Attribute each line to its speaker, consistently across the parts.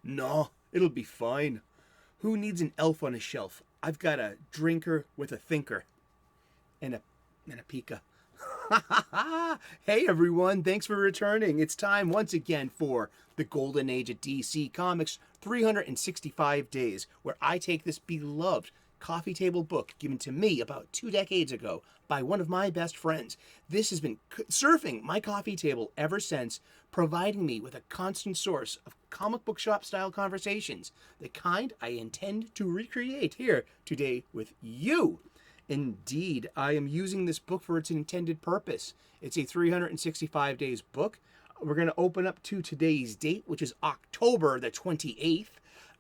Speaker 1: No, it'll be fine. Who needs an elf on a shelf? I've got a drinker with a thinker. And a pika. Hey everyone, thanks for returning. It's time once again for the Golden Age of DC Comics 365 Days, where I take this beloved coffee table book given to me about 2 decades ago by one of my best friends. This has been surfing my coffee table ever since, providing me with a constant source of comic book shop style conversations, the kind I intend to recreate here today with you. Indeed, I am using this book for its intended purpose. It's a 365 days book. We're going to open up to today's date, which is October the 28th.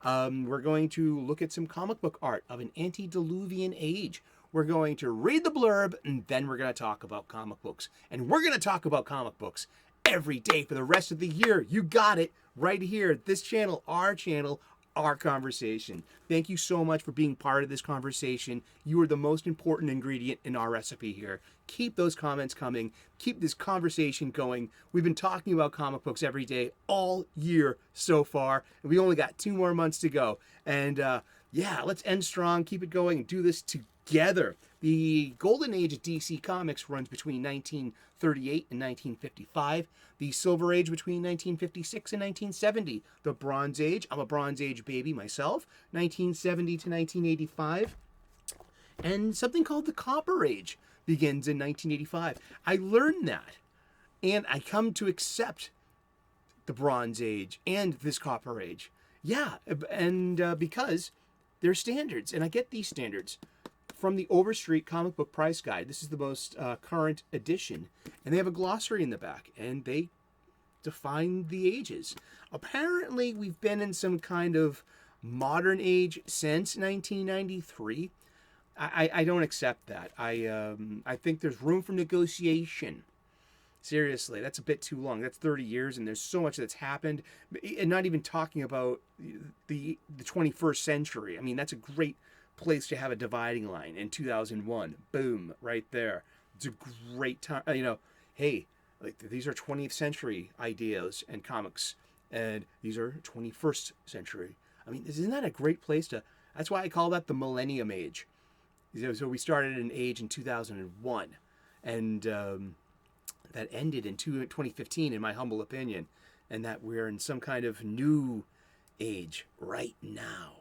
Speaker 1: We're going to look at some comic book art of an antediluvian age. We're going to read the blurb, and then we're going to talk about comic books. And we're going to talk about comic books every day for the rest of the year. You got it right here. This channel, our conversation. Thank you so much for being part of this conversation. You are the most important ingredient in our recipe here. Keep those comments coming. Keep this conversation going. We've been talking about comic books every day all year so far, and we only got 2 more months to go. And let's end strong, keep it going, and do this together. The Golden Age of DC Comics runs between 1938 and 1955. The Silver Age between 1956 and 1970. The Bronze Age, I'm a Bronze Age baby myself, 1970 to 1985. And something called the Copper Age begins in 1985. I learned that, and I come to accept the Bronze Age and this Copper Age. Yeah, and because they're standards, and I get these standards from the Overstreet Comic Book Price Guide. This is the most current edition, and they have a glossary in the back, and they define the ages. Apparently, we've been in some kind of modern age since 1993. I don't accept that. I think there's room for negotiation. Seriously, that's a bit too long. That's 30 years, and there's so much that's happened. And not even talking about the 21st century. I mean, that's a great place to have a dividing line in 2001. Boom, right there. It's a great time. Hey, like these are 20th century ideas and comics, and these are 21st century. I mean, isn't that a great place to? That's why I call that the Millennium Age. So we started an age in 2001, and that ended in 2015, in my humble opinion, and that we're in some kind of new age right now.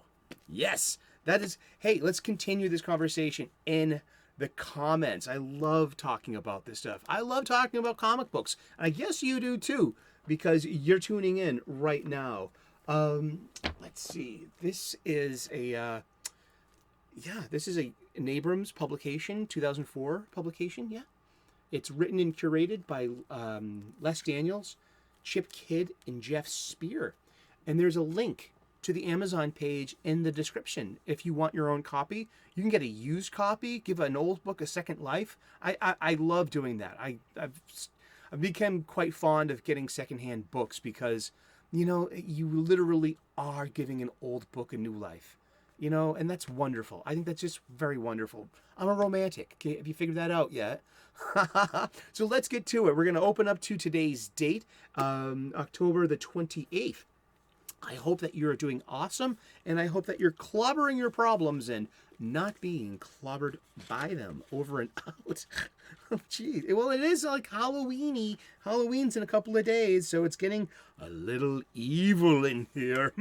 Speaker 1: Yes, that is. Hey, let's continue this conversation in the comments. I love talking about this stuff. I love talking about comic books. And I guess you do too, because you're tuning in right now. Let's see. This is an Abrams publication, 2004 publication. Yeah. It's written and curated by Les Daniels, Chip Kidd, and Geoff Spear. And there's a link to the Amazon page in the description. If you want your own copy, you can get a used copy, give an old book a second life. I love doing that. I've become quite fond of getting secondhand books because, you literally are giving an old book a new life. And that's wonderful. I think that's just very wonderful. I'm a romantic. Okay, have you figured that out yet? So let's get to it. We're going to open up to today's date, October the 28th. I hope that you're doing awesome, and I hope that you're clobbering your problems and not being clobbered by them over and out. Oh, geez. Well, it is like Halloween-y. Halloween's in a couple of days, so it's getting a little evil in here.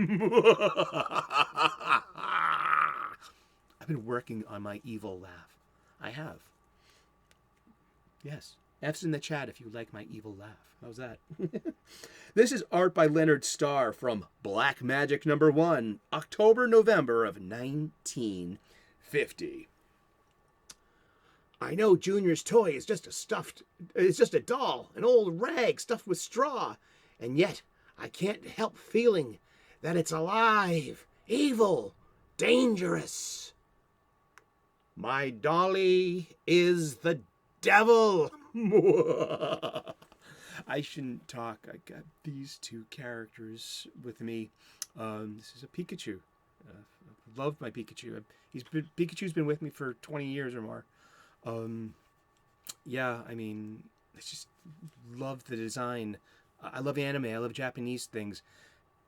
Speaker 1: I've been working on my evil laugh. I have. Yes. F's in the chat if you like my evil laugh. How's that? This is art by Leonard Starr from Black Magic #1, October-November of 1950. I know Junior's toy is just a doll, an old rag stuffed with straw, and yet I can't help feeling that it's alive, evil, dangerous. My dolly is the devil. I shouldn't talk. I got these 2 characters with me. This is a Pikachu. I've loved my Pikachu. Pikachu's been with me for 20 years or more. I just love the design. I love anime. I love Japanese things.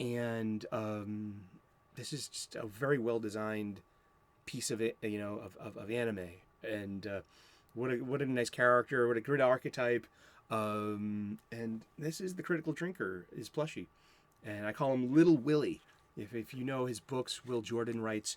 Speaker 1: and this is just a very well designed piece of it, of anime, and what a nice character, what a great archetype, and this is the Critical Drinker, is plushie, and I call him Little Willie. If you know his books, Will Jordan writes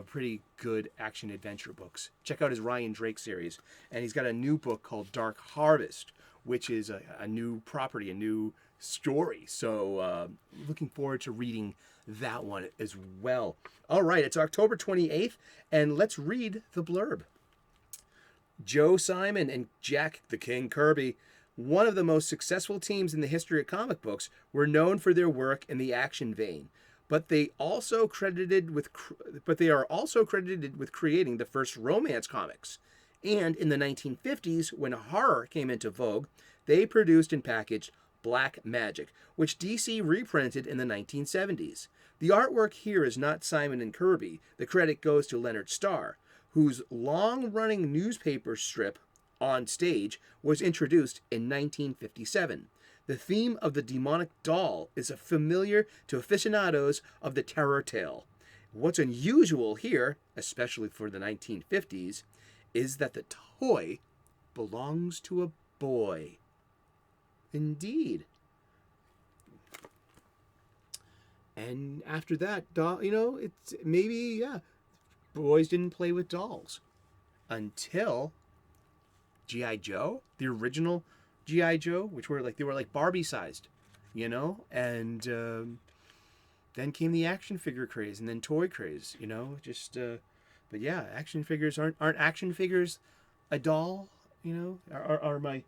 Speaker 1: pretty good action adventure books. Check out his Ryan Drake series, and he's got a new book called Dark Harvest, which is a new property, a new story. So looking forward to reading that one as well. All right, it's October 28th, and let's read the blurb. Joe Simon and Jack the King Kirby, one of the most successful teams in the history of comic books, were known for their work in the action vein. But they are also credited with creating the first romance comics. And in the 1950s, when horror came into vogue, they produced and packaged Black Magic, which DC reprinted in the 1970s. The artwork here is not Simon and Kirby. The credit goes to Leonard Starr, whose long-running newspaper strip, On Stage, was introduced in 1957. The theme of the demonic doll is familiar to aficionados of the terror tale. What's unusual here, especially for the 1950s, is that the toy belongs to a boy. Indeed. And after that, it's maybe, boys didn't play with dolls until G.I. Joe, the original G.I. Joe, which were they were Barbie sized, and then came the action figure craze, and then toy craze, but yeah, action figures aren't action figures a doll, are my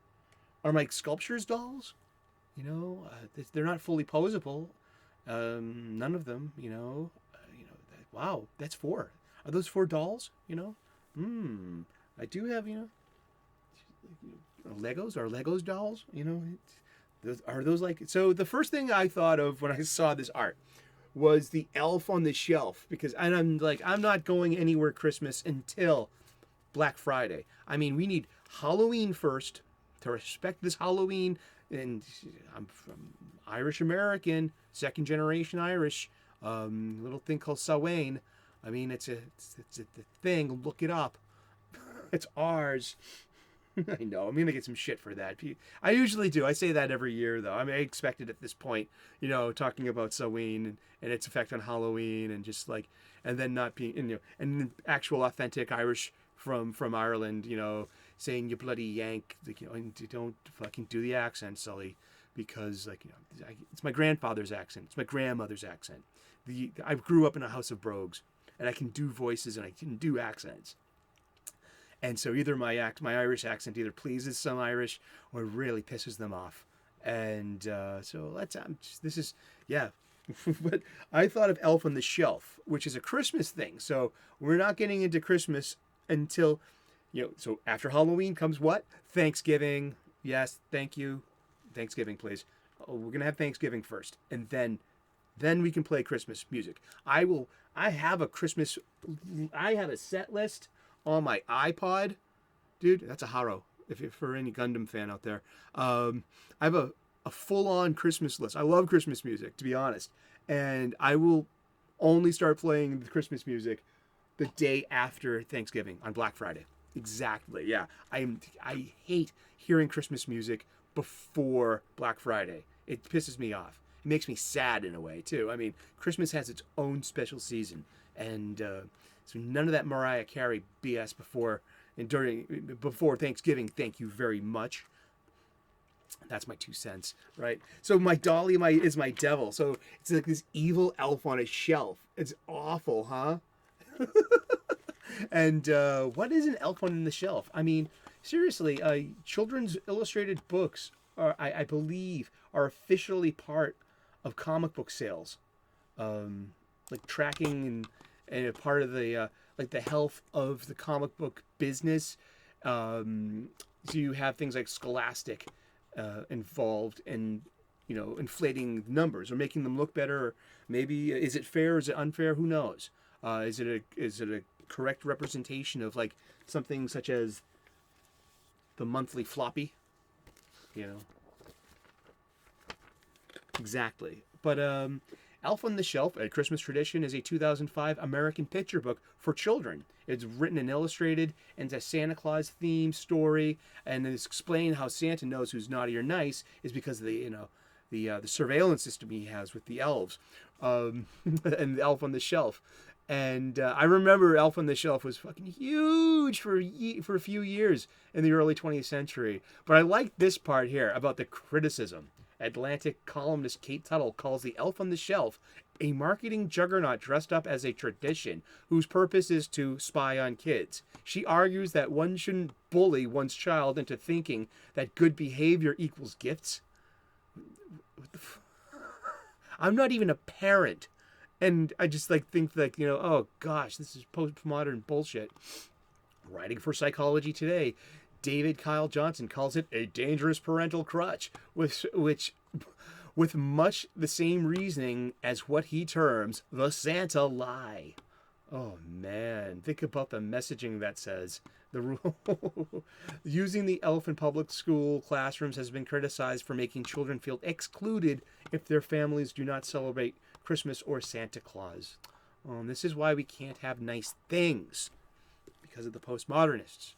Speaker 1: sculptures dolls, they're not fully posable, none of them, wow, that's 4. Are those 4 dolls? I do have, Legos. Are Legos dolls? Are those so the first thing I thought of when I saw this art was the elf on the shelf, because I'm not going anywhere Christmas until Black Friday. I mean, we need Halloween first to respect this Halloween, and I'm from Irish American, second generation Irish, little thing called Samhain. I mean, it's a thing. Look it up. It's ours. I know, I'm going to get some shit for that. I usually do. I say that every year, though. I mean, I expect it at this point, talking about Samhain and its effect on Halloween, and just and then not being, and actual authentic Irish from Ireland, saying you bloody Yank, and don't fucking do the accent, Sully, because, it's my grandfather's accent. It's my grandmother's accent. I grew up in a house of brogues, and I can do voices and I can do accents. And so either my Irish accent either pleases some Irish or really pisses them off. And so this is, but I thought of Elf on the Shelf, which is a Christmas thing. So we're not getting into Christmas until, so after Halloween comes what? Thanksgiving. Yes, thank you. Thanksgiving, please. Oh, we're going to have Thanksgiving first. And then we can play Christmas music. I have a set list on my iPod, dude. That's a haro. If for any Gundam fan out there, I have a full-on Christmas list. I love Christmas music, to be honest, and I will only start playing the Christmas music the day after Thanksgiving on Black Friday. Exactly. Yeah, I hate hearing Christmas music before Black Friday. It pisses me off. It makes me sad in a way too. I mean, Christmas has its own special season, and so none of that Mariah Carey BS before Thanksgiving. Thank you very much. That's my 2 cents, right? So my dolly is my devil. So it's like this evil elf on a shelf. It's awful, huh? And what is an elf on the shelf? I mean, seriously, children's illustrated books I believe, are officially part of comic book sales, tracking and a part of the the health of the comic book business. So you have things like Scholastic involved in inflating numbers or making them look better. Or maybe is it fair? Is it unfair? Who knows? Is it a correct representation of something such as the monthly floppy? Exactly. But Elf on the Shelf, A Christmas Tradition, is a 2005 American picture book for children. It's written and illustrated, and it's a Santa Claus themed story, and it's explained how Santa knows who's naughty or nice is because of the surveillance system he has with the elves, and Elf on the Shelf. And I remember Elf on the Shelf was fucking huge for a few years in the early 20th century. But I like this part here about the criticism. Atlantic columnist Kate Tuttle calls the Elf on the Shelf a marketing juggernaut dressed up as a tradition whose purpose is to spy on kids. She argues that one shouldn't bully one's child into thinking that good behavior equals gifts. I'm not even a parent. And I just think oh gosh, this is postmodern bullshit. Writing for Psychology Today, David Kyle Johnson calls it a dangerous parental crutch, with much the same reasoning as what he terms the Santa lie. Oh man, think about the messaging that says. The rule using the elf in public school classrooms has been criticized for making children feel excluded if their families do not celebrate Christmas or Santa Claus. And this is why we can't have nice things, because of the postmodernists.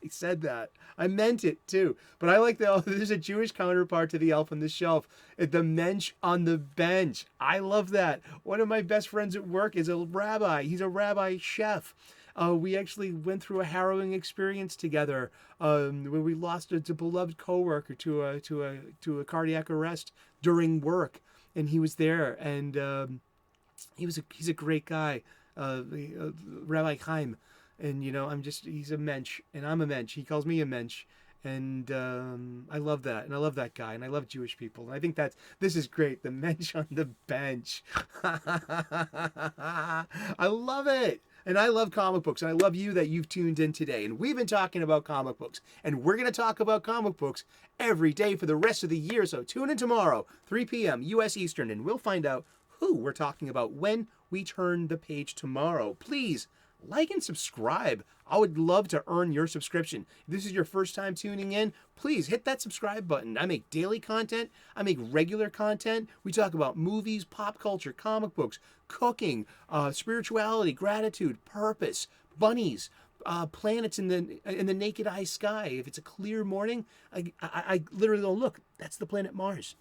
Speaker 1: I said that. I meant it too. But I like there's a Jewish counterpart to the Elf on the Shelf. The mensch on the bench. I love that. One of my best friends at work is a rabbi. He's a rabbi chef. We actually went through a harrowing experience together when we lost a beloved coworker to a cardiac arrest during work, and he was there, and he's a great guy, Rabbi Chaim, and he's a mensch, and I'm a mensch. He calls me a mensch, and I love that, and I love that guy, and I love Jewish people, and I think this is great. The mensch on the bench. I love it. And I love comic books, and I love you that you've tuned in today. And we've been talking about comic books, and we're going to talk about comic books every day for the rest of the year. So tune in tomorrow, 3 p.m. U.S. Eastern, and we'll find out who we're talking about when we turn the page tomorrow. Please like and subscribe. I would love to earn your subscription. If this is your first time tuning in, please hit that subscribe button. I make daily content. I make regular content. We talk about movies, pop culture, comic books, cooking, spirituality, gratitude, purpose, bunnies, planets in the naked eye sky. If it's a clear morning, I literally go, look, that's the planet Mars.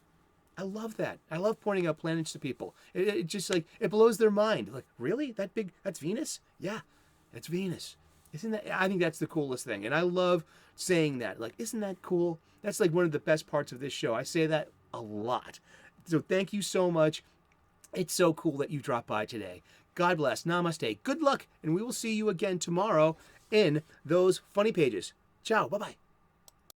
Speaker 1: I love that. I love pointing out planets to people. It just it blows their mind. Like, really? That big? That's Venus? Yeah, that's Venus. Isn't that? I think that's the coolest thing. And I love saying that. Like, isn't that cool? That's like one of the best parts of this show. I say that a lot. So thank you so much. It's so cool that you dropped by today. God bless. Namaste. Good luck. And we will see you again tomorrow in those funny pages. Ciao. Bye-bye.